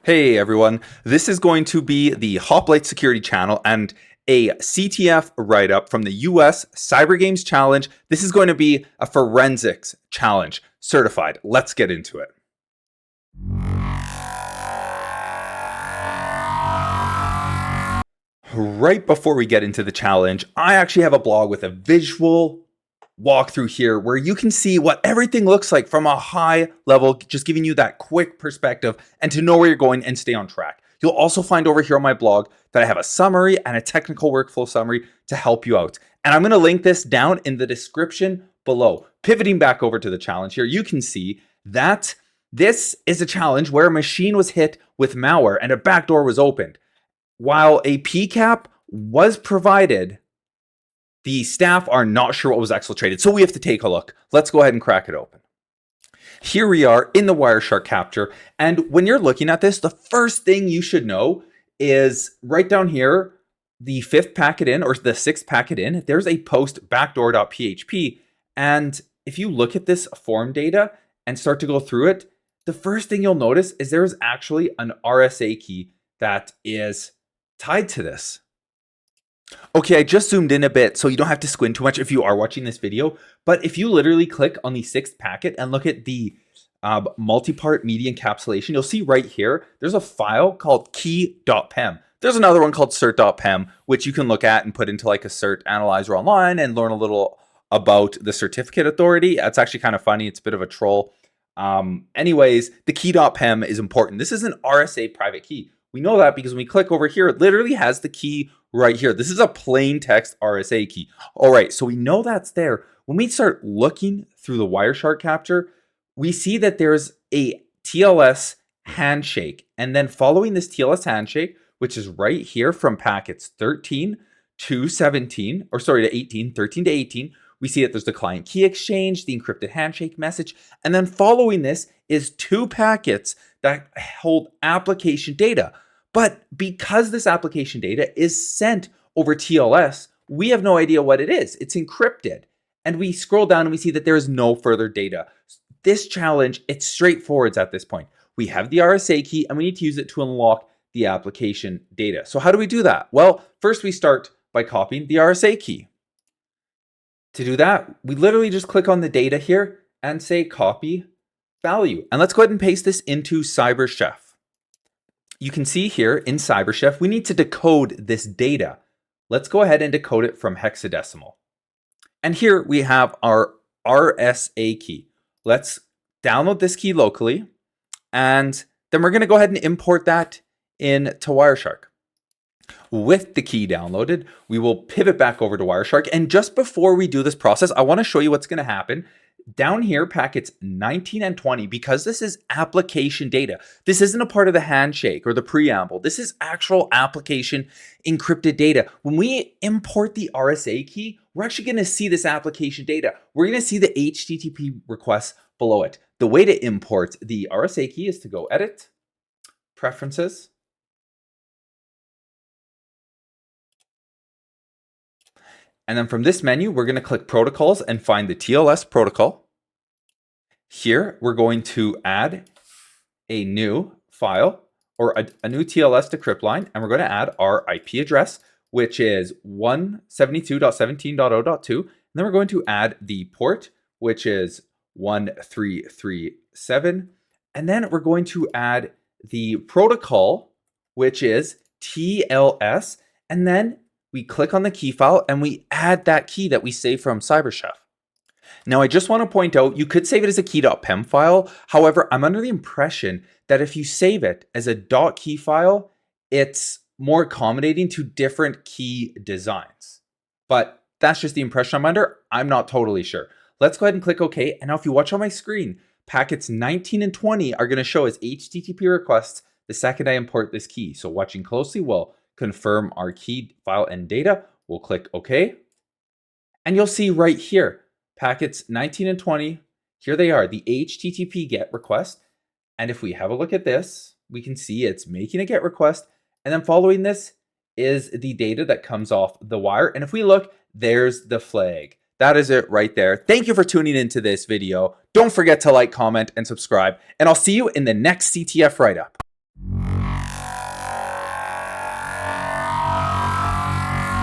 Hey everyone, this is going to be the Hoplite Security channel and a CTF write-up from the US Cyber Games Challenge. This is going to be a forensics challenge, certified. Let's get into it. Right before we get into the challenge, I actually have a blog with a visual walkthrough here where you can see what everything looks like from a high level, just giving you that quick perspective and to know where you're going and stay on track. You'll also find over here on my blog that I have a summary and a technical workflow summary to help you out. And I'm going to link this down in the description below. Pivoting back over to the challenge here, you can see that this is a challenge where a machine was hit with malware and a backdoor was opened. While a PCAP was provided, the staff are not sure what was exfiltrated, so we have to take a look. Let's go ahead and crack it open. Here we are in the Wireshark capture, and when you're looking at this, the first thing you should know is right down here, the fifth packet in, or the sixth packet in, there's a post backdoor.php, and if you look at this form data and start to go through it, the first thing you'll notice is there's actually an RSA key that is tied to this. Okay, I just zoomed in a bit so you don't have to squint too much if you are watching this video, but if you literally click on the sixth packet and look at the multi-part media encapsulation, you'll see right here, there's a file called key.pem. There's another one called cert.pem, which you can look at and put into like a cert analyzer online and learn a little about the certificate authority. It's actually kind of funny. It's a bit of a troll. Anyways, the key.pem is important. This is an RSA private key. We know that because when we click over here, it literally has the key right here. This is a plain text RSA key. All right, so we know that's there. When we start looking through the Wireshark capture, we see that there's a TLS handshake. And then following this TLS handshake, which is right here from packets 13 to 17, or sorry, to 18, 13 to 18, we see that there's the client key exchange, the encrypted handshake message, and then following this is two packets that hold application data. But because this application data is sent over TLS, we have no idea what it is. It's encrypted. And we scroll down and we see that there is no further data. This challenge, it's straightforward at this point. We have the RSA key and we need to use it to unlock the application data. So how do we do that? Well, first we start by copying the RSA key. To do that, we literally just click on the data here and say copy value. And let's go ahead and paste this into CyberChef. You can see here in CyberChef, we need to decode this data. Let's go ahead and decode it from hexadecimal. And here we have our RSA key. Let's download this key locally. And then we're going to go ahead and import that into Wireshark. With the key downloaded, we will pivot back over to Wireshark. And just before we do this process, I want to show you what's going to happen. Down here, packets 19 and 20, because this is application data. This isn't a part of the handshake or the preamble. This is actual application encrypted data. When we import the RSA key, we're actually going to see this application data. We're going to see the HTTP requests below it. The way to import the RSA key is to go Edit, Preferences, and then from this menu, we're going to click Protocols and find the TLS protocol. Here, we're going to add a new file or a new TLS decrypt line, and we're going to add our IP address, which is 172.17.0.2. And then we're going to add the port, which is 1337. And then we're going to add the protocol, which is TLS. And then we click on the key file and we add that key that we saved from CyberChef. Now, I just want to point out, you could save it as a key.pem file. However, I'm under the impression that if you save it as a .key file, it's more accommodating to different key designs. But that's just the impression I'm under. I'm not totally sure. Let's go ahead and click OK. And now if you watch on my screen, packets 19 and 20 are going to show as HTTP requests the second I import this key. So watching closely will confirm our key file and data. We'll click OK. And you'll see right here, packets 19 and 20, here they are, the HTTP GET request. And if we have a look at this, we can see it's making a GET request. And then following this is the data that comes off the wire. And if we look, there's the flag. That is it right there. Thank you for tuning into this video. Don't forget to like, comment, and subscribe. And I'll see you in the next CTF write-up.